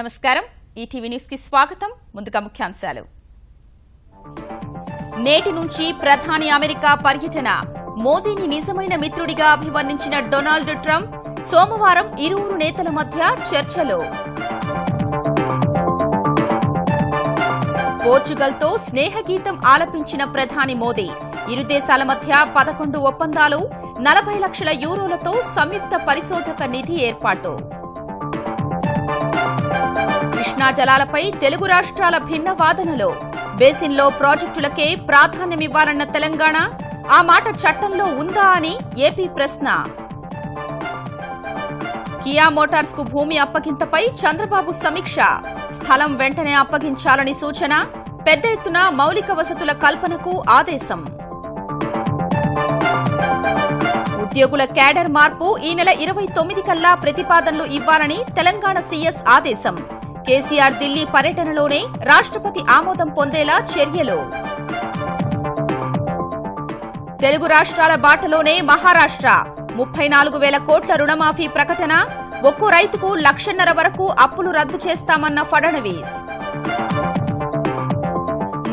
నమస్కారం ETV news కి స్వాగతం ముందుగా ముఖ్యాంశాలు నేటి నుంచి ప్రధాని అమెరికా పర్యటన మోదీని నిజమైన మిత్రుడిగా అభివర్ణించిన డొనాల్డ్ ట్రంప్ సోమవారం ఇరువురు నేతల మధ్య చర్చలు పోర్చుగల్తో స్నేహగీతం ఆలపించిన ప్రధాని మోదీ ఇరు దేశాల మధ్య 11 ఒప్పందాలు 40 లక్షల యూరోలతో సంయుక్త పరిశోధక నిధి ఏర్పాటు కృష్ణా జలాలపై తెలుగు రాష్ట్రాల భిన్న వాదనలు బేసిన్లో ప్రాజెక్టులకే ప్రాధాన్యమివ్వాలన్న తెలంగాణ ఆ మాట చట్టంలో ఉందా అని ఏపీ ప్రశ్న కియా మోటార్స్ కు భూమి అప్పగింతపై చంద్రబాబు సమీక్ష స్థలం వెంటనే అప్పగించాలని సూచన పెద్ద ఎత్తున మౌలిక వసతుల కల్పనకు ఆదేశం ఉద్యోగుల క్యాడర్ మార్పు ఈ నెల 29 కల్లా ప్రతిపాదనలు ఇవ్వాలని తెలంగాణ సీఎస్ ఆదేశం కేసీఆర్ ఢిల్లీ పర్యటనలోనే రాష్ట్రపతి ఆమోదం పొందేలా చర్యలు తెలుగు రాష్ట్రాల బాటలోనే మహారాష్ట్ర 34,000 కోట్ల రుణమాఫీ ప్రకటన ఒక్కో రైతుకు 1,5 లక్షల వరకు అప్పులు రద్దు చేస్తామన్న ఫడ్నవీస్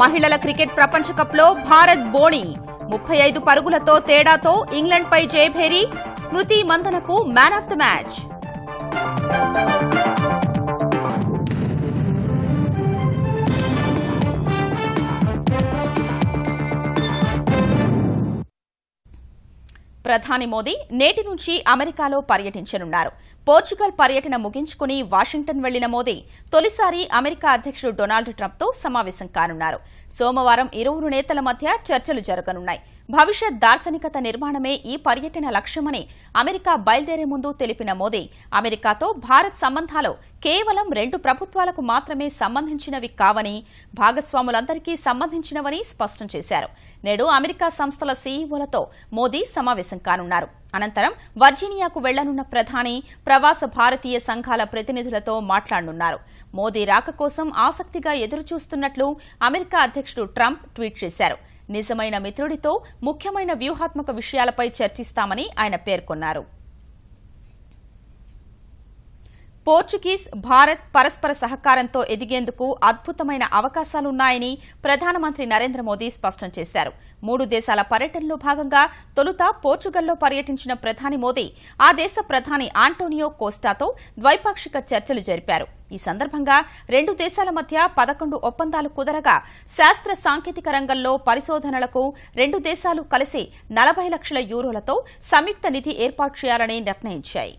మహిళల క్రికెట్ ప్రపంచ కప్లో భారత్ బోణి 35 పరుగులతో తేడాతో ఇంగ్లాండ్పై జయభేరి స్మృతి మందనకు మ్యాన్ ఆఫ్ ది మ్యాచ్ ప్రధాని మోదీ నేటి నుంచి అమెరికాలో పర్యటించనున్నారు పోర్చుగల్ పర్యటన ముగించుకుని వాషింగ్టన్ వెళ్లిన మోదీ తొలిసారి అమెరికా అధ్యక్షుడు డొనాల్డ్ ట్రంప్తో సమావేశం కానున్నారు సోమవారం ఇరువురు నేతల మధ్య చర్చలు జరగనున్నాయి భవిష్యత్ దార్శనికత నిర్మాణమే ఈ పర్యటన లక్ష్యమని అమెరికా బయలుదేరే ముందు తెలిపిన మోదీ అమెరికాతో భారత్ సంబంధాలు కేవలం 2 ప్రభుత్వాలకు మాత్రమే సంబంధించినవి కావని భాగస్వాములందరికీ సంబంధించినవని స్పష్టం చేశారు నేడు అమెరికా సంస్థల సీఈఓలతో మోదీ సమావేశం కానున్నారు అనంతరం వర్జీనియాకు వెళ్లనున్న ప్రధాని ప్రవాస భారతీయ సంఘాల ప్రతినిధులతో మాట్లాడనున్నారు మోదీ రాక కోసం ఆసక్తిగా ఎదురుచూస్తున్నట్లు అమెరికా అధ్యక్షుడు ట్రంప్ ట్వీట్ చేశారు నిజమైన మిత్రుడితో ముఖ్యమైన వ్యూహాత్మక విషయాలపై చర్చిస్తామని ఆయన పేర్కొన్నారు పోర్చుగీస్ భారత్ పరస్పర సహకారంతో ఎదిగేందుకు అద్భుతమైన అవకాశాలున్నాయని ప్రధానమంత్రి నరేంద్ర మోదీ స్పష్టం చేశారు 3 దేశాల పర్యటనలో భాగంగా తొలుత పోర్చుగల్లో పర్యటించిన ప్రధాని మోదీ ఆ దేశ ప్రధాని ఆంటోనియో కోస్టాతో ద్వైపాక్షిక చర్చలు జరిపారు ఈ సందర్భంగా 2 దేశాల మధ్య 11 ఒప్పందాలు కుదరగా శాస్త్ర సాంకేతిక రంగంలో పరిశోధనలకు 2 దేశాలు కలిసి 40 లక్షల యూరోలతో సంయుక్త నిధి ఏర్పాటు చేయాలని నిర్ణయించాయి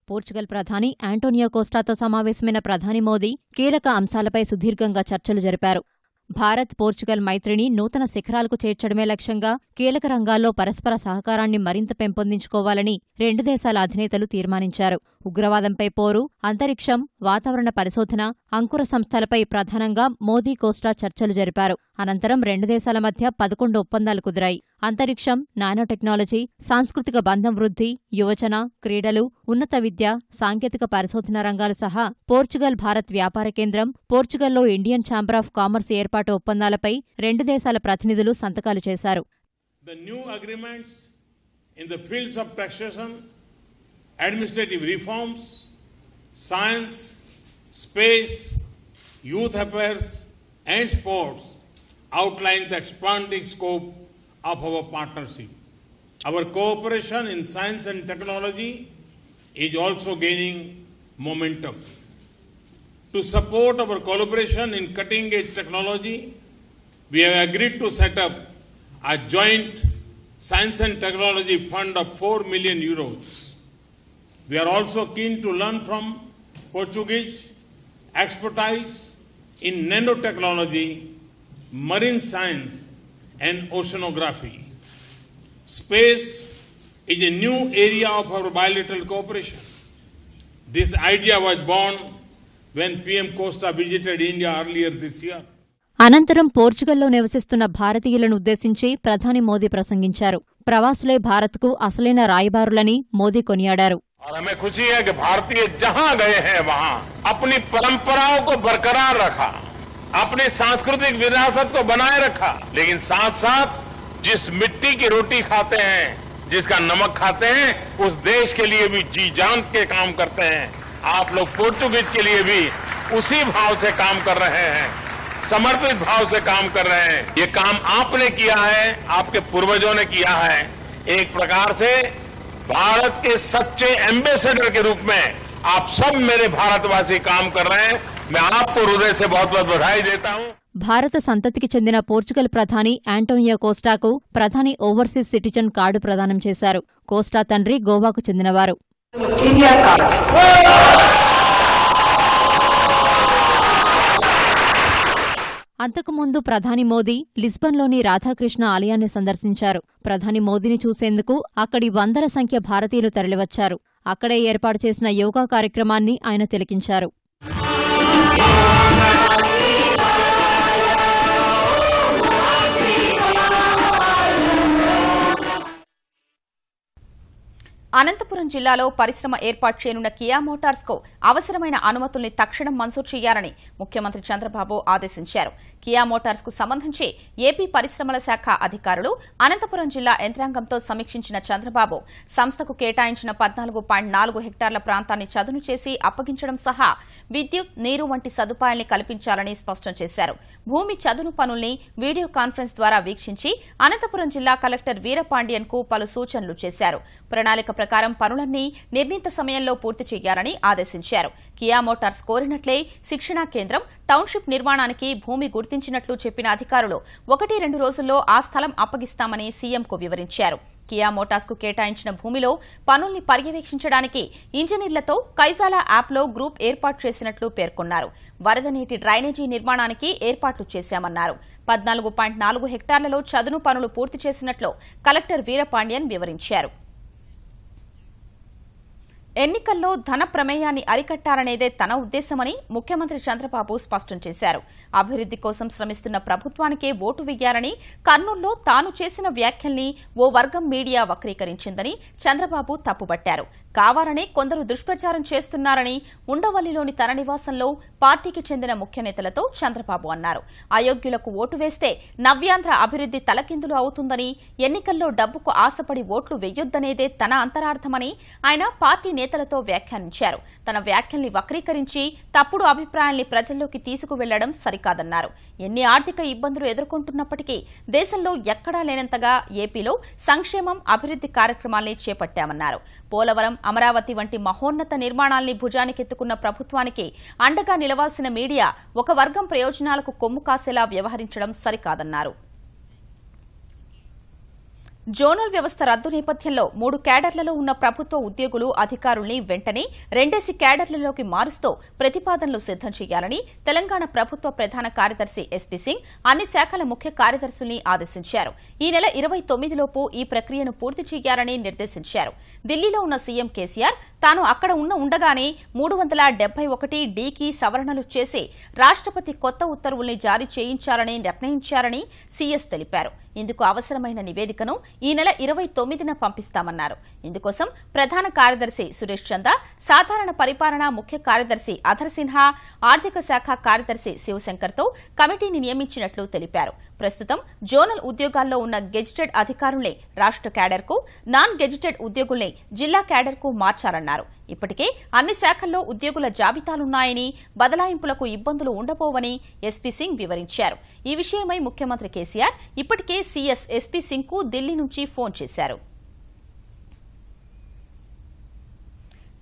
పోర్చుగల్ ప్రధాని ఆంటోనియో కోస్టాతో సమావేశమైన ప్రధాని మోదీ కీలక అంశాలపై సుదీర్ఘంగా చర్చలు జరిపారు భారత్ పోర్చుగల్ మైత్రిని నూతన శిఖరాలకు చేర్చడమే లక్ష్యంగా కీలక రంగాల్లో పరస్పర సహకారాన్ని మరింత పెంపొందించుకోవాలని 2 దేశాల అధినేతలు తీర్మానించారు ఉగ్రవాదంపై పోరు అంతరిక్షం వాతావరణ పరిశోధన అంకుర సంస్థలపై ప్రధానంగా మోదీ కోస్టా చర్చలు జరిపారు అనంతరం 2 దేశాల మధ్య 11 ఒప్పందాలు కుదిరాయి అంతరిక్షం నానో టెక్నాలజీ సాంస్కృతిక బంధం వృద్ధి యువజన క్రీడలు ఉన్నత విద్య సాంకేతిక పరిశోధన రంగాలు సహా పోర్చుగల్ భారత్ వ్యాపార కేంద్రం పోర్చుగల్లో ఇండియన్ ఛాంబర్ ఆఫ్ కామర్స్ ఏర్పాటు ఒప్పందాలపై 2 దేశాల ప్రతినిధులు సంతకాలు చేశారు administrative reforms, science, space, youth affairs and sports outline the expanding scope of our partnership. Our cooperation in science and technology is also gaining momentum. To support our collaboration in cutting-edge technology, we have agreed to set up a joint science and technology fund of 4 million euros. We are also keen to learn from Portuguese expertise in nanotechnology, marine science and oceanography. Space is a new area of our bilateral cooperation. This idea was born when PM Costa visited India earlier this year. అనంతరం పోర్చుగల్లో నివసిస్తున్న భారతీయులను ఉద్దేశించి ప్రధాని మోదీ ప్రసంగించారు ప్రవాసులే భారత్కు అసలైన రాయబారులని మోదీ కొనియాడారు और हमें खुशी है कि भारतीय जहां गए हैं वहां अपनी परंपराओं को बरकरार रखा अपनी सांस्कृतिक विरासत को बनाए रखा लेकिन साथ साथ जिस मिट्टी की रोटी खाते हैं जिसका नमक खाते हैं उस देश के लिए भी जी जान के काम करते हैं आप लोग पोर्तुगीज के लिए भी उसी भाव से काम कर रहे हैं, समर्पित भाव से काम कर रहे हैं। ये काम आपने किया है, आपके पूर्वजों ने किया है। एक प्रकार से भारत के सच्चे एम्बेसडर के रूप में आप सब मेरे भारतवासी काम कर रहे हैं। मैं आपको हृदय से बहुत बहुत बधाई देता हूं। భారత సంతతికి చెందిన పోర్చుగల్ ప్రధాని యాంటోనియో కోస్టాకు ప్రధాని ఓవర్సీస్ సిటిజన్ కార్డు ప్రదానం చేశారు. కోస్టా తండ్రి గోవాకు చెందినవారు. అంతకుముందు ప్రధాని మోదీ లిస్బన్లోని రాధాకృష్ణ ఆలయాన్ని సందర్శించారు. ప్రధాని మోదీని చూసేందుకు అక్కడి వందల సంఖ్య భారతీయులు తరలివచ్చారు. అక్కడే ఏర్పాటు చేసిన యోగా కార్యక్రమాన్ని ఆయన తిలకించారు. అనంతపురం జిల్లాలో పరిశ్రమ ఏర్పాటు చేయనున్న కియా మోటార్స్ కు అవసరమైన అనుమతుల్ని తక్షణం మంజూరు చేయాలని ముఖ్యమంత్రి చంద్రబాబు ఆదేశించారు. కియా మోటార్స్ కు సంబంధించి ఏపీ పరిశ్రమల శాఖ అధికారులు అనంతపురం జిల్లా యంత్రాంగంతో సమీక్షించిన చంద్రబాబు సంస్థకు కేటాయించిన 14.4 హెక్టార్ల ప్రాంతాన్ని చదును చేసి అప్పగించడం సహా విద్యుత్, నీరు వంటి సదుపాయాల్ని కల్పించాలని స్పష్టం చేశారు. భూమి చదును పనుల్ని వీడియో కాన్ఫరెన్స్ ద్వారా వీక్షించి అనంతపురం జిల్లా కలెక్టర్ వీరపాండియన్ కు పలు సూచనలు చేశారు. ప్రణాళిక ప్రకారం పనులన్నీ నిర్ణీత సమయంలో పూర్తి చేయాలని ఆదేశించారు. కియా మోటార్స్ కోరినట్లే శిక్షణా కేంద్రం, టౌన్షిప్ నిర్మాణానికి భూమి గుర్తించినట్లు చెప్పిన అధికారులు 1-2 రోజుల్లో ఆ స్థలం అప్పగిస్తామని సీఎంకు వివరించారు. కియా మోటార్స్ కు కేటాయించిన భూమిలో పనుల్ని పర్యవేక్షించడానికి ఇంజనీర్లతో కైజాలా యాప్లో గ్రూప్ ఏర్పాటు చేసినట్లు పేర్కొన్నారు. వరద నీటి డ్రైనేజీ నిర్మాణానికి ఏర్పాట్లు చేశామన్నారు. 14.4 హెక్టార్లలో చదును పనులు పూర్తి చేసినట్లు కలెక్టర్ వీరపాండియన్ వివరించారు. ఎన్నికల్లో ధన ప్రమేయాన్ని అరికట్టాలనేదే తన ఉద్దేశమని ముఖ్యమంత్రి చంద్రబాబు స్పష్టం చేశారు. అభివృద్ది కోసం శ్రమిస్తున్న ప్రభుత్వానికే ఓటు వెయ్యాలని, కర్నూలులో తాను చేసిన వ్యాఖ్యల్ని ఓ వర్గం మీడియా వక్రీకరించిందని చంద్రబాబు తప్పుబట్టారు. కావాలనే కొందరు దుష్ప్రచారం చేస్తున్నారని ఉండవల్లిలోని తన నివాసంలో పార్టీకి చెందిన ముఖ్య నేతలతో చంద్రబాబు అన్నారు. అయోగ్యులకు ఓటు వేస్తే నవ్యాంధ్ర అభివృద్ది తలకిందులు అవుతుందని, ఎన్నికల్లో డబ్బుకు ఆశపడి ఓట్లు వెయ్యొద్దనేదే తన అంతరార్థమని ఆయన పార్టీ నేతలతో వ్యాఖ్యానించారు. తన వ్యాఖ్యల్ని వక్రీకరించి తప్పుడు అభిప్రాయాల్ని ప్రజల్లోకి తీసుకువెళ్లడం సరికాదన్నారు. ఎన్ని ఆర్థిక ఇబ్బందులు ఎదుర్కొంటున్నప్పటికీ దేశంలో ఎక్కడా లేనంతగా ఏపీలో సంక్షేమం, అభివృద్ది కార్యక్రమాల్ని చేపట్టామన్నారు. పోలవరం, అమరావతి వంటి మహోన్నత నిర్మాణాల్ని భుజానికెత్తుకున్న ప్రభుత్వానికి అండగా నిలవాల్సిన మీడియా ఒక వర్గం ప్రయోజనాలకు కొమ్ము కాసేలా వ్యవహరించడం సరికాదన్నారు. జోనల్ వ్యవస్థ రద్దు నేపథ్యంలో 3 క్యాడర్లలో ఉన్న ప్రభుత్వ ఉద్యోగులు, అధికారుల్ని వెంటనే 2 క్యాడర్లలోకి మారుస్తూ ప్రతిపాదనలు సిద్దం చేయాలని తెలంగాణ ప్రభుత్వ ప్రధాన కార్యదర్శి ఎస్పీ సింగ్ అన్ని శాఖల ముఖ్య కార్యదర్శుల్ని ఆదేశించారు. ఈ నెల 29లోపు ఈ ప్రక్రియను పూర్తి చేయాలని నిర్దేశించారు. ఢిల్లీలో ఉన్న సీఎం కేసీఆర్ తాను అక్కడ ఉండగానే 371(d)కి సవరణలు చేసి రాష్ట్రపతి కొత్త ఉత్తర్వుల్ని జారీ చేయించాలని నిర్ణయించారని సీఎస్ తెలిపారు. ఇందుకు అవసరమైన నివేదికను ఈ నెల 29న పంపిస్తామన్నారు. ఇందుకోసం ప్రధాన కార్యదర్శి సురేష్ చందా, సాధారణ పరిపాలన ముఖ్య కార్యదర్శి అధర్ సిన్హా, ఆర్థిక శాఖ కార్యదర్శి శివశంకర్తో కమిటీని నియమించినట్లు తెలిపారు. ప్రస్తుతం జోనల్ ఉద్యోగాల్లో ఉన్న గెజిటెడ్ అధికారుల్ని రాష్ట్ర క్యాడర్కు, నాన్ గెజిటెడ్ ఉద్యోగుల్ని జిల్లా క్యాడర్కు మార్చారన్నారు. ఇప్పటికే అన్ని శాఖల్లో ఉద్యోగుల జాబితాలున్నాయని, బదలాయింపులకు ఇబ్బందులు ఉండబోవని ఎస్పీ సింగ్ వివరించారు. ఈ విషయమై ముఖ్యమంత్రి కేసీఆర్ ఇప్పటికే సీఎస్ ఎస్పీ సింగ్ కు ఢిల్లీ నుంచి ఫోన్ చేశారు.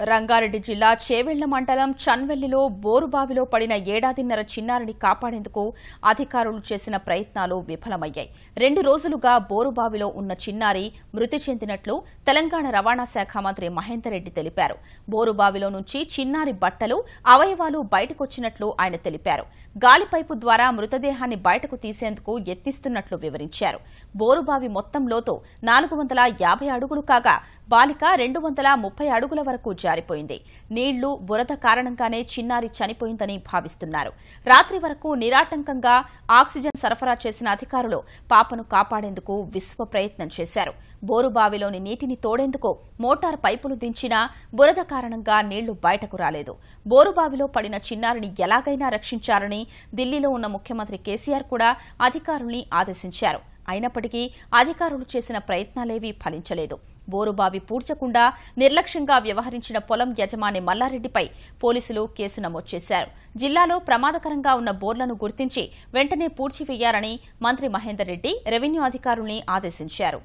రంగారెడ్డి జిల్లా చేవెళ్ల మండలం చన్వెల్లిలో బోరుబావిలో పడిన 1.5 చిన్నారిని కాపాడేందుకు అధికారులు చేసిన ప్రయత్నాలు విఫలమయ్యాయి. 2 రోజులుగా బోరుబావిలో ఉన్న చిన్నారి మృతి చెందినట్లు తెలంగాణ రవాణా శాఖ మంత్రి మహేందర్ రెడ్డి తెలిపారు. బోరుబావిలో నుంచి చిన్నారి బట్టలు, అవయవాలు బయటకొచ్చినట్లు ఆయన తెలిపారు. గాలిపైపు ద్వారా మృతదేహాన్ని బయటకు తీసేందుకు యత్నిస్తున్నట్లు వివరించారు. బోరుబావి మొత్తం లోతు 450 అడుగులు కాగా బాలిక 230 అడుగుల వరకు జారిపోయింది. నీళ్లు, బురద కారణంగానే చిన్నారి చనిపోయిందని భావిస్తున్నారు. రాత్రి వరకు నిరాటంకంగా ఆక్సిజన్ సరఫరా చేసిన అధికారులు పాపను కాపాడేందుకు విశ్వ ప్రయత్నం చేశారు. బోరుబావిలోని నీటిని తోడేందుకు మోటార్ పైపులు దించినా బురద కారణంగా నీళ్లు బయటకు రాలేదు. బోరుబావిలో పడిన చిన్నారిని ఎలాగైనా రక్షించాలని ఢిల్లీలో ఉన్న ముఖ్యమంత్రి కేసీఆర్ కూడా అధికారుల్ని ఆదేశించారు. అయినప్పటికీ అధికారులు చేసిన ప్రయత్నాలేవీ ఫలించలేదు. బోరుబావి పూడ్చకుండా నిర్లక్ష్యంగా వ్యవహరించిన పొలం యజమాని మల్లారెడ్డిపై పోలీసులు కేసు నమోదు చేశారు. జిల్లాలో ప్రమాదకరంగా ఉన్న బోర్లను గుర్తించి వెంటనే పూడ్చివేయాలని మంత్రి మహేందర్ రెడ్డి రెవెన్యూ అధికారుల్ని ఆదేశించారు.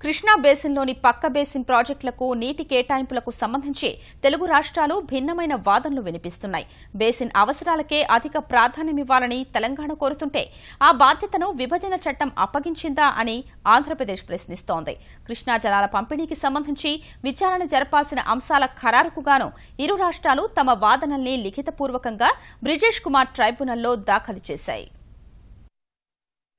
కృష్ణా బేసిన్లోని పక్క బేసిన్ ప్రాజెక్టులకు నీటి కేటాయింపులకు సంబంధించి తెలుగు రాష్ట్రాలు భిన్నమైన వాదనలు వినిపిస్తున్నాయి. బేసిన్ అవసరాలకే అధిక ప్రాధాన్యమివ్వాలని తెలంగాణ కోరుతుంటే ఆ బాధ్యతను విభజన చట్టం అప్పగించిందా అని ఆంధ్రప్రదేశ్ ప్రశ్నిస్తోంది. కృష్ణా జలాల పంపిణీకి సంబంధించి విచారణ జరపాల్సిన అంశాల ఖరారుకుగాను ఇరు రాష్ట్రాలు తమ వాదనల్ని లిఖితపూర్వకంగా బ్రిజేష్ కుమార్ ట్రైబ్యునల్లో దాఖలు చేశాయి.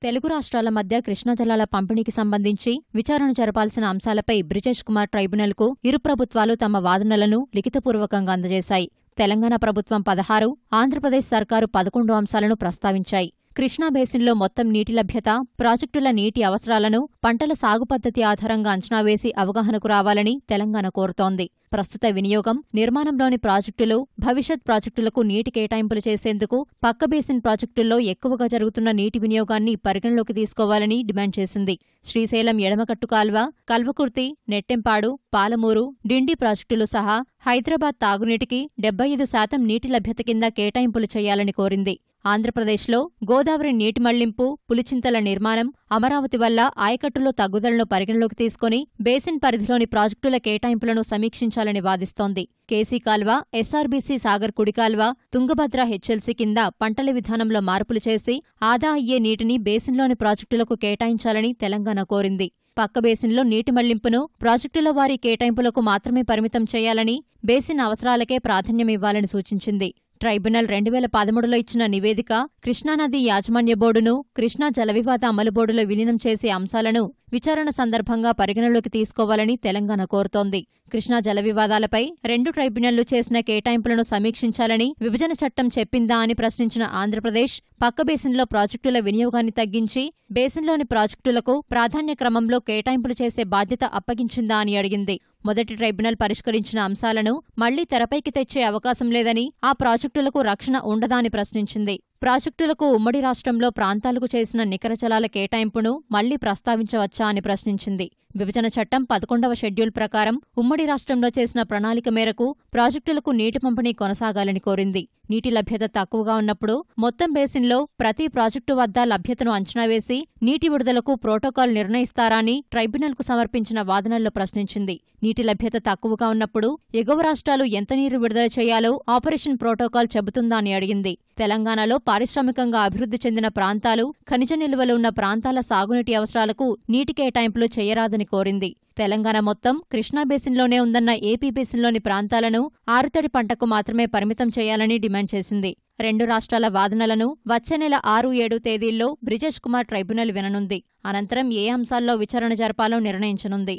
తెలుగు రాష్ట్రాల మధ్య కృష్ణా జలాల పంపిణీకి సంబంధించి విచారణ జరపాల్సిన అంశాలపై బ్రిజేష్ కుమార్ ట్రైబ్యునల్కు ఇరు ప్రభుత్వాలు తమ వాదనలను లిఖితపూర్వకంగా అందజేశాయి. తెలంగాణ ప్రభుత్వం 16, ఆంధ్రప్రదేశ్ సర్కారు 11 అంశాలను ప్రస్తావించాయి. కృష్ణా బేసిన్లో మొత్తం నీటి లభ్యత, ప్రాజెక్టుల నీటి అవసరాలను పంటల సాగు పద్ధతి ఆధారంగా అంచనా వేసి అవగాహనకు రావాలని తెలంగాణ కోరుతోంది. ప్రస్తుత వినియోగం, నిర్మాణంలోని ప్రాజెక్టులు, భవిష్యత్ ప్రాజెక్టులకు నీటి కేటాయింపులు చేసేందుకు పక్క బేసిన్ ప్రాజెక్టుల్లో ఎక్కువగా జరుగుతున్న నీటి వినియోగాన్ని పరిగణలోకి తీసుకోవాలని డిమాండ్ చేసింది. శ్రీశైలం ఎడమకట్టు కాల్వ, కల్వకుర్తి, నెట్టెంపాడు, పాలమూరు, డిండి ప్రాజెక్టులు సహా హైదరాబాద్ తాగునీటికి 75% నీటి లభ్యత కింద కేటాయింపులు చేయాలని కోరింది. ఆంధ్రప్రదేశ్లో గోదావరి నీటి మళ్లింపు, పులిచింతల నిర్మాణం, అమరావతి వల్ల ఆయకట్టులో తగ్గుదలను పరిగణలోకి తీసుకుని బేసిన్ పరిధిలోని ప్రాజెక్టుల కేటాయింపులను సమీక్షించాలని వాదిస్తోంది. కేసీ కాల్వ, ఎస్ఆర్బీసీ సాగర్ కుడికాల్వ, తుంగభద్ర హెచ్ఎల్సీ కింద పంటల విధానంలో మార్పులు చేసి ఆదా అయ్యే నీటిని బేసిన్లోని ప్రాజెక్టులకు కేటాయించాలని తెలంగాణ కోరింది. పక్క బేసిన్లో నీటి మళ్లింపును ప్రాజెక్టుల వారీ కేటాయింపులకు మాత్రమే పరిమితం చేయాలని, బేసిన్ అవసరాలకే ప్రాధాన్యమివ్వాలని సూచించింది. ట్రైబ్యునల్ 2013లో ఇచ్చిన నివేదిక కృష్ణానది యాజమాన్య బోర్డును కృష్ణా జలవివాద అమలు బోర్డులో విలీనం చేసే అంశాలను విచారణ సందర్భంగా పరిగణలోకి తీసుకోవాలని తెలంగాణ కోరుతోంది. కృష్ణా జల వివాదాలపై 2 ట్రైబ్యునల్లు చేసిన కేటాయింపులను సమీక్షించాలని విభజన చట్టం చెప్పిందా అని ప్రశ్నించిన ఆంధ్రప్రదేశ్ పక్క బేసిన్లో ప్రాజెక్టుల వినియోగాన్ని తగ్గించి బేసిన్లోని ప్రాజెక్టులకు ప్రాధాన్య క్రమంలో కేటాయింపులు చేసే బాధ్యత అప్పగించిందా అని అడిగింది. మొదటి ట్రైబ్యునల్ పరిష్కరించిన అంశాలను మళ్లీ తెరపైకి తెచ్చే అవకాశం లేదని, ఆ ప్రాజెక్టులకు రక్షణ ఉండదా అని ప్రశ్నించింది. ప్రాజెక్టులకు ఉమ్మడి రాష్ట్రంలో ప్రాంతాలకు చేసిన నికర జలాల కేటాయింపును మళ్లీ ప్రస్తావించవచ్చా అని ప్రశ్నించింది. విభజన చట్టం 11వ షెడ్యూల్ ప్రకారం ఉమ్మడి రాష్ట్రంలో చేసిన ప్రణాళిక మేరకు ప్రాజెక్టులకు నీటి పంపిణీ కొనసాగాలని కోరింది. నీటి లభ్యత తక్కువగా ఉన్నప్పుడు మొత్తం బేసిన్లో ప్రతి ప్రాజెక్టు వద్ద లభ్యతను అంచనా వేసి నీటి విడుదలకు ప్రోటోకాల్ నిర్ణయిస్తారా అని ట్రైబ్యునల్కు సమర్పించిన వాదనల్లో ప్రశ్నించింది. నీటి లభ్యత తక్కువగా ఉన్నప్పుడు ఎగువ రాష్ట్రాలు ఎంత నీరు విడుదల చేయాలో ఆపరేషన్ ప్రోటోకాల్ చెబుతుందా అని అడిగింది. తెలంగాణలో పారిశ్రామికంగా అభివృద్ధి చెందిన ప్రాంతాలు, ఖనిజ నిల్వలు ఉన్న ప్రాంతాల సాగునీటి అవసరాలకు నీటి కేటాయింపులు చేయరాదని కోరింది. తెలంగాణ మొత్తం కృష్ణా బేసిన్లోనే ఉందన్న ఏపీ బేసిన్లోని ప్రాంతాలను ఆరుతడి పంటకు మాత్రమే పరిమితం చేయాలని డిమాండ్ చేసింది. 2 రాష్ట్రాల వాదనలను వచ్చే నెల 6-7 తేదీల్లో బ్రిజేష్ కుమార్ ట్రైబ్యునల్ విననుంది. అనంతరం ఏ అంశాల్లో విచారణ జరపాలో నిర్ణయించనుంది.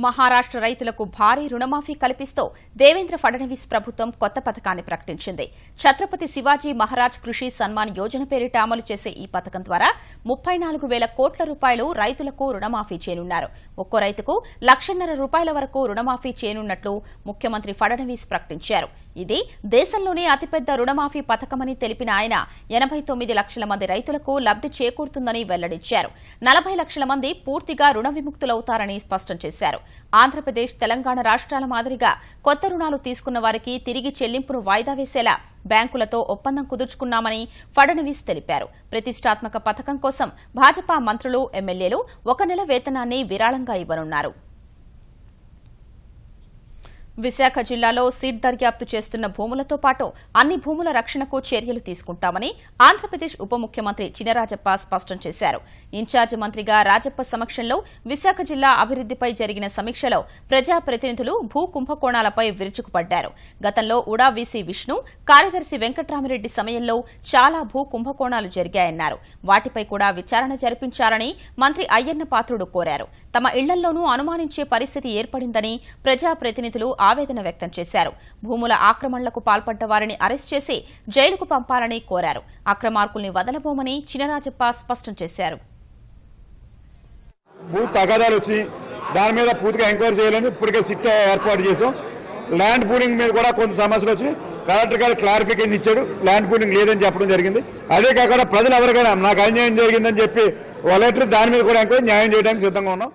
మహారాష్ట్ర రైతులకు భారీ రుణమాఫీ కల్పిస్తూ దేవేంద్ర ఫడ్నవీస్ ప్రభుత్వం కొత్త పథకాన్ని ప్రకటించింది. ఛత్రపతి శివాజీ మహారాజ్ కృషి సన్మాన్ యోజన పేరిట అమలు చేసే ఈ పథకం ద్వారా 34,000 కోట్ల రూపాయలు రైతులకు రుణమాఫీ చేయనున్నారు. ఒక్కో రైతుకు ₹1,50,000 వరకు రుణమాఫీ చేయనున్నట్లు ముఖ్యమంత్రి ఫడ్నవీస్ ప్రకటించారు. ఇది దేశంలోనే అతిపెద్ద రుణమాఫీ పథకమని తెలిపిన ఆయన 89 లక్షల మంది రైతులకు లబ్ది చేకూరుతుందని వెల్లడించారు. 40 లక్షల మంది పూర్తిగా రుణ విముక్తులవుతారని స్పష్టం చేశారు. ఆంధ్రప్రదేశ్, తెలంగాణ రాష్ట్రాల మాదిరిగా కొత్త రుణాలు తీసుకున్న వారికి తిరిగి చెల్లింపును వాయిదా వేసేలా బ్యాంకులతో ఒప్పందం కుదుర్చుకున్నామని ఫడ్నవీస్ తెలిపారు. ప్రతిష్టాత్మక పథకం కోసం భాజపా మంత్రులు, ఎమ్మెల్యేలు 1 నెల వేతనాన్ని విరాళంగా ఇవ్వనున్నారు. విశాఖ జిల్లాలో సీడ్ దర్యాప్తు చేస్తున్న భూములతో పాటు అన్ని భూముల రక్షణకు చర్యలు తీసుకుంటామని ఆంధ్రప్రదేశ్ ఉప ముఖ్యమంత్రి చినరాజప్ప స్పష్టం చేశారు. ఇన్ఛార్జి మంత్రిగా రాజప్ప సమక్షంలో విశాఖ జిల్లా అభివృద్దిపై జరిగిన సమీక్షలో ప్రజాప్రతినిధులు భూ కుంభకోణాలపై విరుచుకుపడ్డారు. గతంలో ఉడా వీసీ విష్ణు, కార్యదర్శి వెంకట్రామిరెడ్డి సమయంలో చాలా భూ కుంభకోణాలు జరిగాయన్నారు. వాటిపై కూడా విచారణ జరిపించాలని మంత్రి అయ్యన్న పాత్రుడు కోరారు. తమ ఇళ్లల్లోనూ అనుమానించే పరిస్థితి ఏర్పడిందని ప్రజాప్రతినిధులు ఆవేదన వ్యక్తం చేశారు. భూముల ఆక్రమణలకు పాల్పడ్డ వారిని అరెస్ట్ చేసి జైలుకు పంపాలని కోరారు. అక్రమార్కుల్ని వదలబోమని చినరాజప్ప స్పష్టం చేశారు. భూ తగాదాలు వచ్చి దాని మీద పూర్తిగా ఎంక్వైరీ చేయాలని ఇప్పటికే సిట్ ఏర్పాటు చేసాం. ల్యాండ్ పూలింగ్ మీద కూడా కొంత సమస్యలు వచ్చి కలెక్టర్ గారు క్లారిఫికేషన్ ఇచ్చాడు, ల్యాండ్ పూలింగ్ లేదని చెప్పడం జరిగింది. అదే కాకుండా ప్రజలు ఎవరికైనా నాకు అన్యాయం జరిగిందని చెప్పి లెటర్ దాని మీద కూడా ఎంక్వైరీ న్యాయం చేయడానికి సిద్ధంగా ఉన్నాం.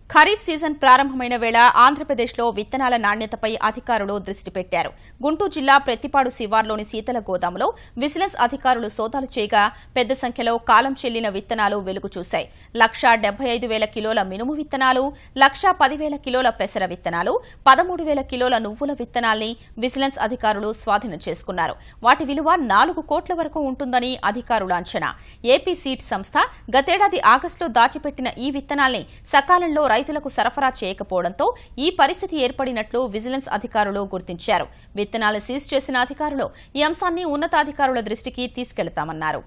ఖరీఫ్ సీజన్ ప్రారంభమైన వేళ ఆంధ్రప్రదేశ్లో విత్తనాల నాణ్యతపై అధికారులు దృష్టి పెట్టారు. గుంటూరు జిల్లా ప్రత్తిపాడు శివార్లోని శీతల గోదాములో విజిలెన్స్ అధికారులు సోదాలు చేయగా పెద్ద సంఖ్యలో కాలం చెల్లిన విత్తనాలు వెలుగు చూశాయి. 1,75,000 కిలోల మినుము విత్తనాలు, 1,10,000 కిలోల పెసర విత్తనాలు, 13,000 కిలోల నువ్వుల విత్తనాల్ని విజిలెన్స్ అధికారులు స్వాధీనం చేసుకున్నారు. వాటి విలువ 4 కోట్ల వరకు ఉంటుందని అధికారుల అంచనా. ఏపీ సీడ్ సంస్థ గతేడాది ఆగస్టులో దాచిపెట్టిన ఈ విత్తనాల్ని సకాలంలో రైతులకు సరఫరా చేయకపోవడంతో ఈ పరిస్థితి ఏర్పడినట్లు విజిలెన్స్ అధికారులు గుర్తించారు. విత్తనాలు సీజ్ చేసిన అధికారులు ఈ అంశాన్ని ఉన్నతాధికారుల దృష్టికి తీసుకెళ్తామన్నారు.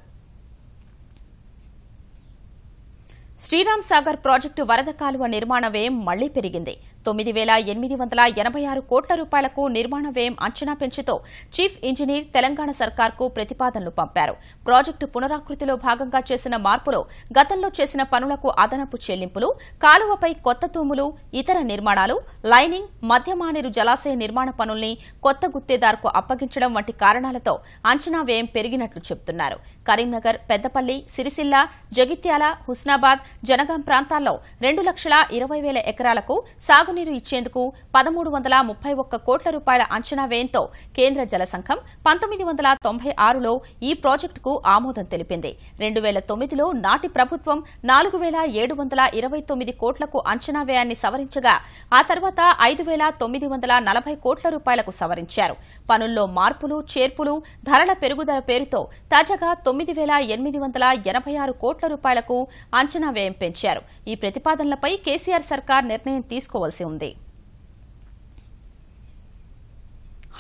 శ్రీరామ్ సాగర్ ప్రాజెక్టు వరద కాలువ నిర్మాణ వ్యయం మళ్లీ పెరిగింది. 9,886 కోట్ల రూపాయలకు నిర్మాణ వ్యయం అంచనా పెంచుతూ చీఫ్ ఇంజనీర్ తెలంగాణ సర్కార్కు ప్రతిపాదనలు పంపారు. ప్రాజెక్టు పునరాకృతిలో భాగంగా చేసిన మార్పులో గతంలో చేసిన పనులకు అదనపు చెల్లింపులు, కాలువపై కొత్త తూములు, ఇతర నిర్మాణాలు, లైనింగ్, మధ్యమానేరు జలాశయ నిర్మాణ పనుల్ని కొత్త గుత్తేదారుకు అప్పగించడం వంటి కారణాలతో అంచనా వ్యయం పెరిగినట్లు చెబుతున్నారు. కరీంనగర్, పెద్దపల్లి, సిరిసిల్ల, జగిత్యాల, హుస్నాబాద్, జనగాం ప్రాంతాల్లో 2,20,000 ఎకరాలకు సాగునీరు ఇచ్చేందుకు 1,331 కోట్ల రూపాయల అంచనా వ్యయంతో కేంద్ర జల సంఘం 1996లో ఈ ప్రాజెక్టుకు ఆమోదం తెలిపింది. 2009లో నాటి ప్రభుత్వం 4,729 కోట్లకు అంచనా వ్యయాన్ని సవరించగా ఆ తర్వాత 5,940 కోట్ల రూపాయలకు సవరించారు. పనుల్లో మార్పులు, చేర్పులు, ధరల పెరుగుదల పేరుతో తాజాగా 9,886 కోట్ల రూపాయలకు అంచనా వ్యయం పెంచారు. ఈ ప్రతిపాదనలపై కేసీఆర్ సర్కార్ నిర్ణయం తీసుకోవాల్సి ఉంది.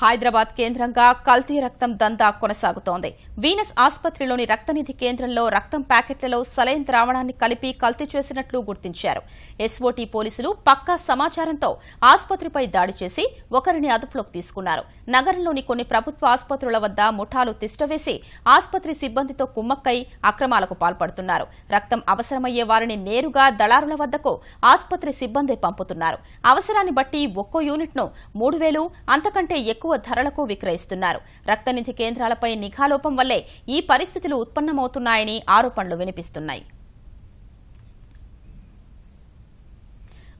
హైదరాబాద్ కేంద్రంగా కల్తీ రక్తం దందా కొనసాగుతోంది. వీనస్ ఆసుపత్రిలోని రక్తనిధి కేంద్రంలో రక్తం ప్యాకెట్లలో సలైన్ ద్రావణాన్ని కలిపి కల్తీ చేసినట్లు గుర్తించారు. ఎస్ఓటీ పోలీసులు పక్కా సమాచారంతో ఆసుపత్రిపై దాడి చేసి ఒకరిని అదుపులోకి తీసుకున్నారు. నగరంలోని కొన్ని ప్రభుత్వ ఆసుపత్రుల వద్ద ముఠాలు తిష్టవేసి ఆసుపత్రి సిబ్బందితో కుమ్మక్కై అక్రమాలకు పాల్పడుతున్నారు. రక్తం అవసరమయ్యే వారిని నేరుగా దళారుల వద్దకు ఆసుపత్రి సిబ్బంది పంపుతున్నారు. అవసరాన్ని బట్టి ఒక్కో యూనిట్ను 3,000 అంతకంటే ఎక్కువ ధరలకు విక్రయిస్తున్నారు. రక్తనిధి కేంద్రాలపై నిఘాలోపం వల్లే ఈ పరిస్థితులు ఉత్పన్నమవుతున్నాయని ఆరోపణలు వినిపిస్తున్నాయి.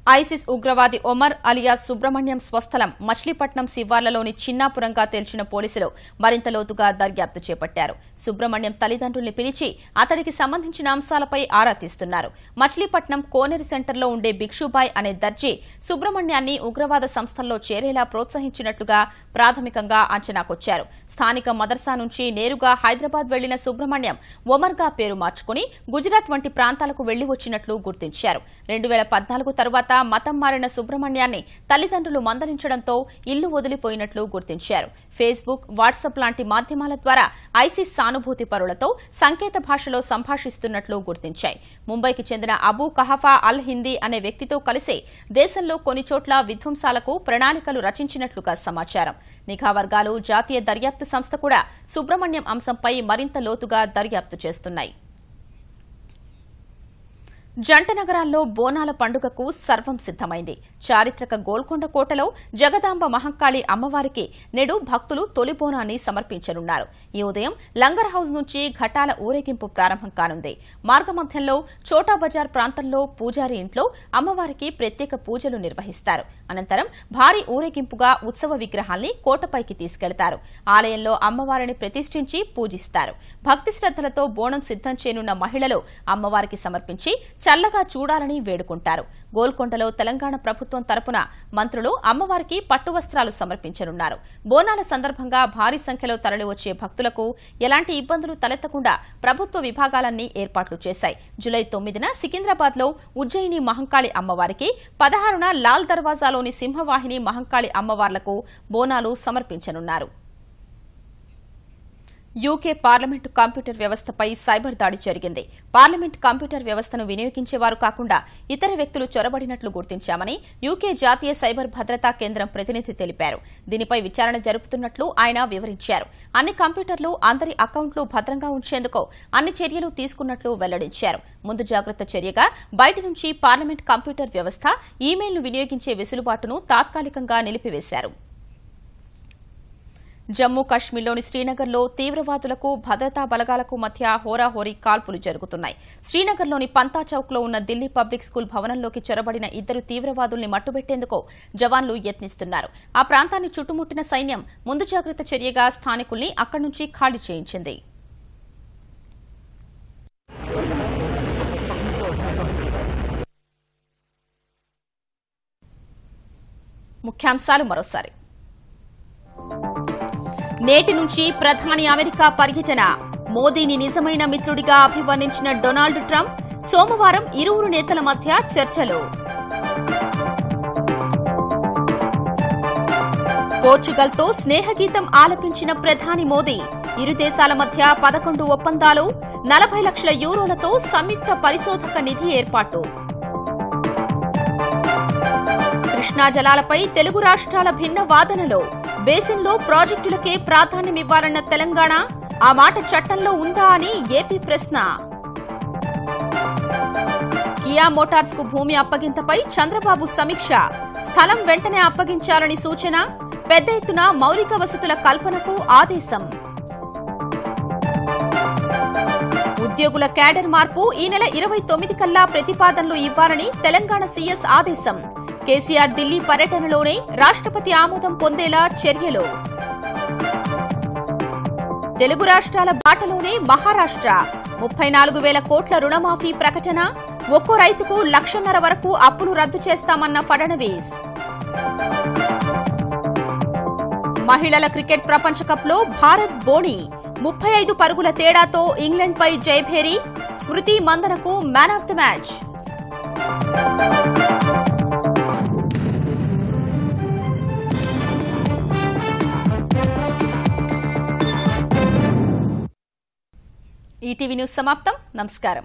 ఐసిస్ ఉగ్రవాది ఒమర్ అలియాస్ సుబ్రహ్మణ్యం స్వస్థలం మచిలీపట్నం శివార్లలోని చిన్నాపురంగా తేల్చిన పోలీసులు మరింత లోతుగా దర్యాప్తు చేపట్టారు. సుబ్రహ్మణ్యం తల్లిదండ్రుల్ని పిలిచి అతడికి సంబంధించిన అంశాలపై ఆరా తీస్తున్నారు. మచిలీపట్నం కోనేరు సెంటర్లో ఉండే భిక్షుబాయ్ అనే దర్జీ సుబ్రహ్మణ్యాన్ని ఉగ్రవాద సంస్థల్లో చేరేలా ప్రోత్సహించినట్లుగా ప్రాథమికంగా అంచనాకొచ్చారు. స్థానిక మదర్సా నుంచి నేరుగా హైదరాబాద్ వెళ్లిన సుబ్రహ్మణ్యం ఒమర్గా పేరు మార్చుకుని గుజరాత్ వంటి ప్రాంతాలకు వెళ్లి వచ్చినట్లు గుర్తించారు. 2014 తరువాత మతం మారిన సుబ్రహ్మణ్యాన్ని తల్లిదండ్రులు మందలించడంతో ఇల్లు వదిలిపోయినట్లు గుర్తించారు. ఫేస్బుక్, వాట్సాప్ లాంటి మాధ్యమాల ద్వారా ఐసిస్ సానుభూతి పరులతో సంకేత భాషలో సంభాషిస్తున్నట్లు గుర్తించాయి. ముంబైకి చెందిన అబూ కహఫా అల్ హిందీ అనే వ్యక్తితో కలిసి దేశంలో కొన్ని చోట్ల విధ్వంసాలకు ప్రణాళికలు రచించినట్లుగా సమాచారం. నిఘా వర్గాలు, జాతీయ దర్యాప్తు సంస్థ కూడా సుబ్రహ్మణ్యం అంశంపై మరింత లోతుగా దర్యాప్తు చేస్తున్నాయి. జంట నగరాల్లో బోనాల పండుగకు సర్వం సిద్దమైంది. చారిత్రక గోల్కొండ కోటలో జగదాంబ మహంకాళి అమ్మవారికి నేడు భక్తులు తొలి బోనాన్ని సమర్పించనున్నారు. ఈ ఉదయం లంగర్ హౌస్ నుంచి ఘటాల ఊరేగింపు ప్రారంభం కానుంది. మార్గమధ్యంలో చోటా బజార్ ప్రాంతంలో పూజారి ఇంట్లో అమ్మవారికి ప్రత్యేక పూజలు నిర్వహిస్తారు. అనంతరం భారీ ఊరేగింపుగా ఉత్సవ విగ్రహాల్ని కోటపైకి తీసుకెళ్తారు. ఆలయంలో అమ్మవారిని ప్రతిష్ఠించి పూజిస్తారు. భక్తి శ్రద్దలతో బోనం సిద్దం చేయనున్న మహిళలు అమ్మవారికి సమర్పించి చల్లగా చూడాలని వేడుకుంటారు. గోల్కొండలో తెలంగాణ ప్రభుత్వం తరపున మంత్రులు అమ్మవారికి పట్టు వస్త్రాలు సమర్పించనున్నారు. బోనాల సందర్భంగా భారీ సంఖ్యలో తరలివచ్చే భక్తులకు ఎలాంటి ఇబ్బందులు తలెత్తకుండా ప్రభుత్వ విభాగాలన్నీ ఏర్పాట్లు చేశాయి. జూలై 9న సికింద్రాబాద్లో ఉజ్జయిని మహంకాళి అమ్మవారికి, 16న లాల్ దర్వాజాలోని సింహవాహిని మహంకాళి అమ్మవార్లకు బోనాలు సమర్పించనున్నారు. యూకే పార్లమెంటు కంప్యూటర్ వ్యవస్థపై సైబర్ దాడి జరిగింది. పార్లమెంట్ కంప్యూటర్ వ్యవస్థను వినియోగించేవారు కాకుండా ఇతర వ్యక్తులు చొరబడినట్లు గుర్తించామని యూకే జాతీయ సైబర్ భద్రతా కేంద్రం ప్రతినిధి తెలిపారు. దీనిపై విచారణ జరుపుతున్నట్లు ఆయన వివరించారు. అన్ని కంప్యూటర్లు, అందరి అకౌంట్లు భద్రంగా ఉంచేందుకు అన్ని చర్యలు తీసుకున్నట్లు వెల్లడించారు. ముందు జాగ్రత్త చర్యగా బయటి నుంచి పార్లమెంట్ కంప్యూటర్ వ్యవస్థ, ఈమెయిల్ను వినియోగించే వెసులుబాటును తాత్కాలికంగా నిలిపివేశారు. జమ్మూ కాశ్మీర్లోని శ్రీనగర్లో తీవ్రవాదులకు భద్రతా బలగాలకు మధ్య హోరాహోరీ కాల్పులు జరుగుతున్నాయి. శ్రీనగర్లోని పంతా చౌక్లో ఉన్న ఢిల్లీ పబ్లిక్ స్కూల్ భవనంలోకి చొరబడిన ఇద్దరు తీవ్రవాదుల్ని మట్టుబెట్టేందుకు జవాన్లు యత్నిస్తున్నారు. ఆ ప్రాంతాన్ని చుట్టుముట్టిన సైన్యం ముందు జాగ్రత్త చర్యగా స్థానికుల్ని అక్కడి నుంచి ఖాళీ చేయించింది. ముఖ్యాంశాలు మరోసారి. నేటి నుంచి ప్రధాని అమెరికా పర్యటన. మోదీని నిజమైన మిత్రుడిగా అభివర్ణించిన డొనాల్డ్ ట్రంప్. సోమవారం ఇరువురు నేతల మధ్య చర్చలు. పోర్చుగల్తో స్నేహగీతం ఆలపించిన ప్రధాని మోదీ. ఇరు దేశాల మధ్య 11 ఒప్పందాలు, 40 లక్షల యూరోలతో సంయుక్త పరిశోధక నిధి ఏర్పాటు. కృష్ణా జలాలపై తెలుగు రాష్ట్రాల భిన్న వాదనలు. బేసిన్లో ప్రాజెక్టులకే ప్రాధాన్యమివ్వాలన్న తెలంగాణ. ఆ మాట చట్టంలో ఉందా అని ఏపీ ప్రశ్న. కియా మోటార్స్ కు భూమి అప్పగింతపై చంద్రబాబు సమీక్ష. స్థలం వెంటనే అప్పగించాలని సూచన. పెద్ద ఎత్తున మౌలిక వసతుల కల్పనకు ఆదేశం. ఉద్యోగుల క్యాడర్ మార్పు ఈ నెల 29 కల్లా ప్రతిపాదనలు ఇవ్వాలని తెలంగాణ సీఎస్ ఆదేశం. కేసీఆర్ ఢిల్లీ పర్యటనలోనే రాష్ట్రపతి ఆమోదం పొందేలా చర్యలు. తెలుగు రాష్ట్రాల బాటలోనే మహారాష్ట్ర. 34,000 కోట్ల రుణమాఫీ ప్రకటన. ఒక్కో రైతుకు 1,5 లక్షల వరకు అప్పులు రద్దు చేస్తామన్న ఫడ్నవీస్. మహిళల క్రికెట్ ప్రపంచ కప్లో భారత్ బోణి. 35 పరుగుల తేడాతో ఇంగ్లాండ్పై జయభేరి. స్మృతి మందనకు man of the match. ETV news సమాప్తం. నమస్కారం.